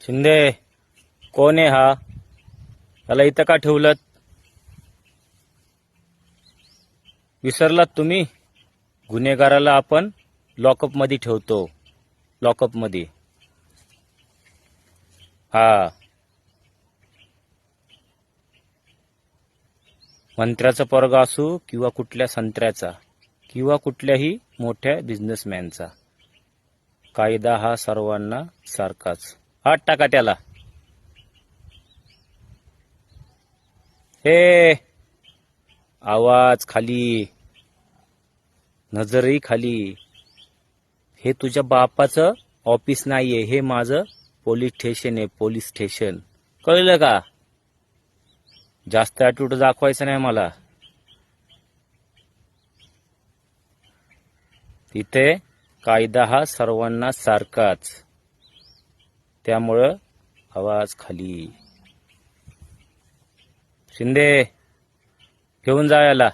शिंदे, कोण आहे हा? त्याला इथं का ठेवलं? विसरलात तुम्ही? गुन्हेगाराला आपण लॉकअप मध्ये ठेवतो. लॉकअप मध्ये. हा, मंत्र्याचा पोरगा असू किंवा कुठल्या संत्र्याचा किंवा कुठल्याही मोठ्या बिझनेसमॅनचा, कायदा हा सर्वांना सारखाच. हात टाका त्याला. हे, आवाज खाली, नजरही खाली. हे तुझ्या बापाचं ऑफिस नाहीये, हे माझं पोलीस स्टेशन आहे. पोलीस स्टेशन, कळलं का? जास्त ॲटिट्यूड दाखवायचं नाही मला. तिथे कायदा हा सर्वांना सारखाच, त्यामुळं आवाज खाली. शिंदे, घेऊन जा याला.